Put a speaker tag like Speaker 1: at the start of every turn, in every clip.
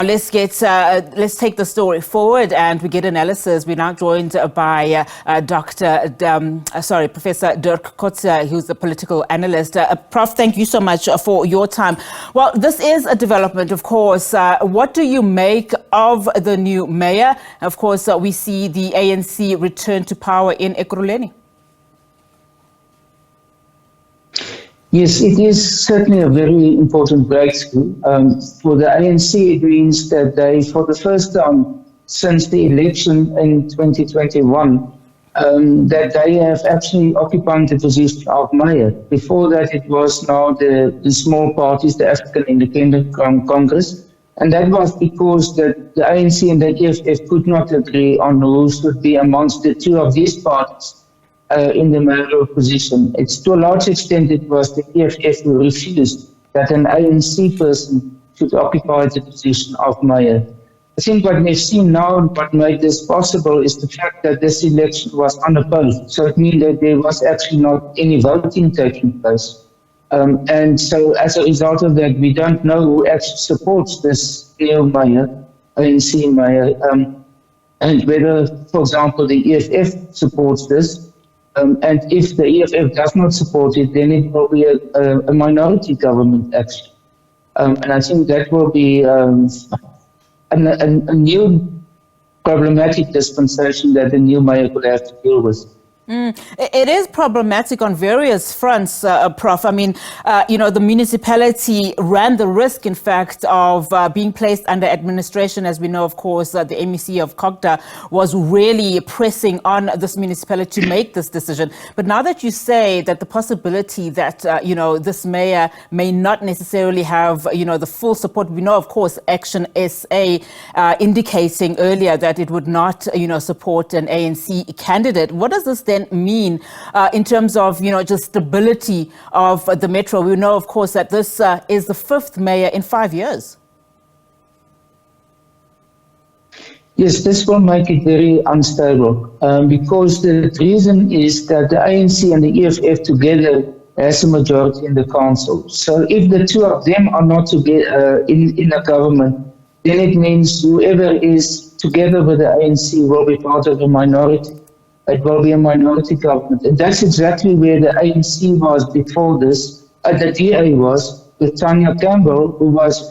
Speaker 1: Let's take the story forward and we get analysis. We're now joined by Professor Dirk Kotzé, who's a political analyst. Prof, thank you so much for your time. Well, this is a development, of course. What do you make of the new mayor? Of course, we see the ANC return to power in Ekurhuleni.
Speaker 2: Yes, it is certainly a very important breakthrough. For the ANC, it means that they, for the first time since the election in 2021, that they have actually occupied the position of mayor. Before that, it was now the small parties, the African Independent Congress, and that was because the ANC and the EFF could not agree on who should be amongst the two of these parties in the mayoral position. It's to a large extent it was the EFF who refused that an ANC person should occupy the position of mayor. I think what we've seen now and what made this possible is the fact that this election was unopposed. So it means that there was actually not any voting taking place. And so as a result of that, we don't know who actually supports this new mayor, ANC mayor, and whether, for example, the EFF supports this. And if the EFF does not support it, then it will be a minority government, actually. And I think that will be a new problematic dispensation that the new mayor will have to deal with.
Speaker 1: It is problematic on various fronts, Prof. I mean, the municipality ran the risk, in fact, of being placed under administration. As we know, of course, the MEC of Cogta was really pressing on this municipality to make this decision. But now that you say that the possibility that, this mayor may not necessarily have, the full support, we know, of course, Action SA indicating earlier that it would not, support an ANC candidate. What does this then mean in terms of, just stability of the metro? We know, of course, that this is the fifth mayor in 5 years.
Speaker 2: Yes, this will make it very unstable because the reason is that the ANC and the EFF together has a majority in the council. So if the two of them are not together in a government, then it means whoever is together with the ANC will be part of a minority. It will be a minority government. And that's exactly where the ANC was before this. The DA was with Tanya Campbell, who was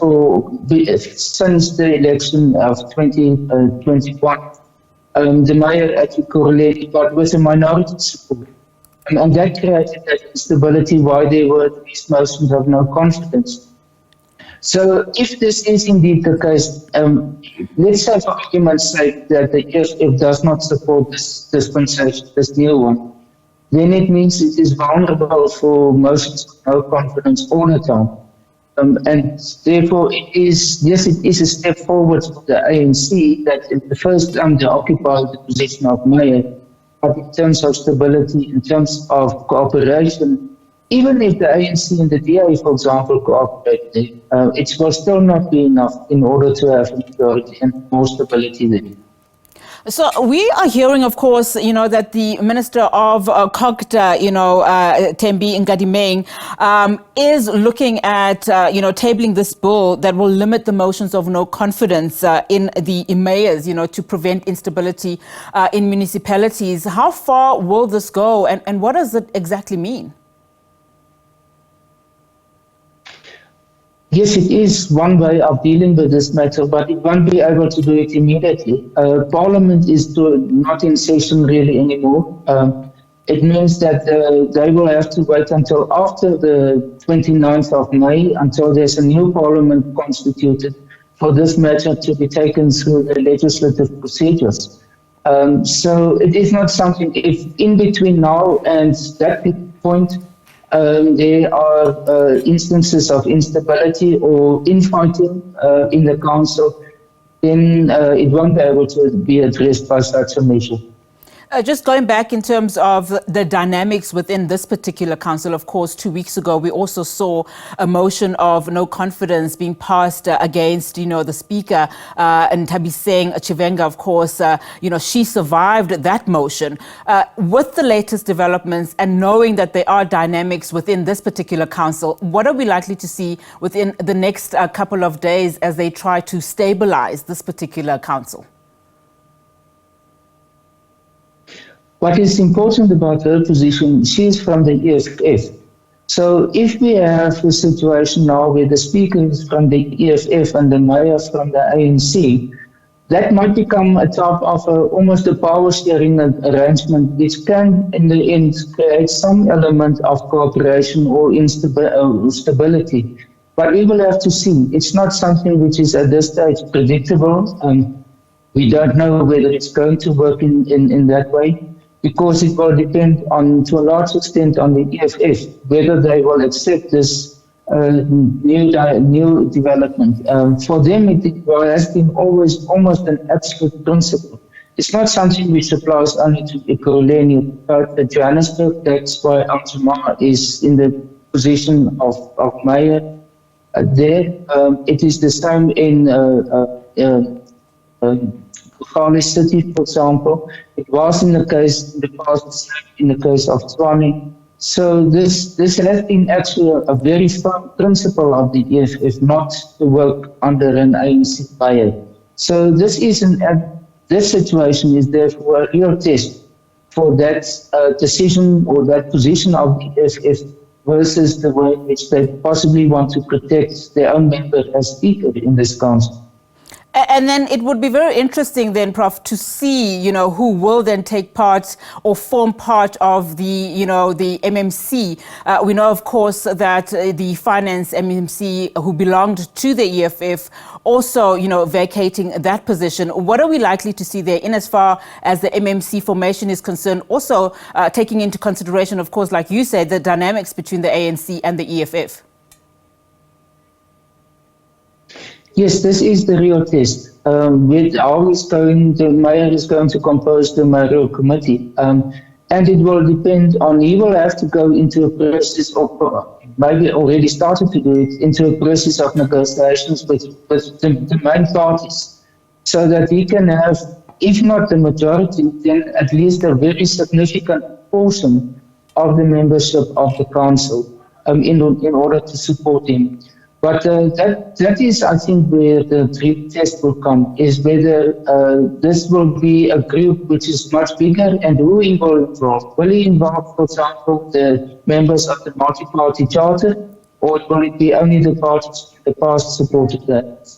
Speaker 2: since the election of 2021. The mayor at Ekurhuleni, but with a minority support. And that created that instability, why there were these motions of no confidence. So if this is indeed the case, let's say for argument's sake that the EFF does not support this dispensation, this new one, then it means it is vulnerable for motions of no confidence all the time. And therefore it is a step forward for the ANC that in the first time they occupied the position of mayor, but in terms of stability, in terms of cooperation, even if the ANC and the DA, for example, cooperate, it will still not be enough in order to have majority and more stability there.
Speaker 1: So we are hearing, of course, that the Minister of Cogta, Tbling Bill, is looking at, tabling this bill that will limit the motions of no confidence in the mayors, to prevent instability in municipalities. How far will this go and what does it exactly mean?
Speaker 2: Yes, it is one way of dealing with this matter, but it won't be able to do it immediately. Parliament is not in session really anymore. It means that they will have to wait until after the 29th of May, until there's a new parliament constituted, for this matter to be taken through the legislative procedures. So it is not something, if in between now and that point, there are instances of instability or infighting in the council, then it won't be able to be addressed by such a measure.
Speaker 1: Just going back in terms of the dynamics within this particular council, of course, 2 weeks ago, we also saw a motion of no confidence being passed against, the speaker, and Thabiseng Chivenga, of course, she survived that motion. With the latest developments and knowing that there are dynamics within this particular council, what are we likely to see within the next couple of days as they try to stabilize this particular council?
Speaker 2: What is important about her position, she is from the EFF. So if we have a situation now where the speaker is from the EFF and the mayor from the ANC, that might become a type of almost a power sharing arrangement, which can in the end create some element of cooperation or stability. But we will have to see. It's not something which is at this stage predictable. We don't know whether it's going to work in that way, because it will depend on, to a large extent, on the EFF, whether they will accept this new development. For them, it has been always almost an absolute principle. It's not something which applies only to Ekurhuleni, but Johannesburg. That's why Amtsma is in the position of mayor there. It is the same in Ekurhuleni City, for example. It was in the case in the past, in the case of Tshwane. So this has been actually a very firm principle of the EFF not to work under an ANC mayor. So this situation is therefore a real test for that decision or that position of the EFF versus the way in which they possibly want to protect their own member as speaker in this council.
Speaker 1: And then it would be very interesting then, Prof, to see, who will then take part or form part of the, the MMC. We know, of course, that the finance MMC who belonged to the EFF also, vacating that position. What are we likely to see there in as far as the MMC formation is concerned? Also taking into consideration, of course, like you said, the dynamics between the ANC and the EFF.
Speaker 2: Yes, this is the real test. With how it's going, the mayor is going to compose the mayoral committee. And it will depend on, he will have to go into a process of, maybe already started to do it, into a process of negotiations with the main parties, so that he can have, if not the majority, then at least a very significant portion of the membership of the council in order to support him. But that is, I think, where the real test will come, is whether this will be a group which is much bigger, and who he will involve. Will he involve, for example, the members of the multi-party charter, or will it be only the parties in the past supported that?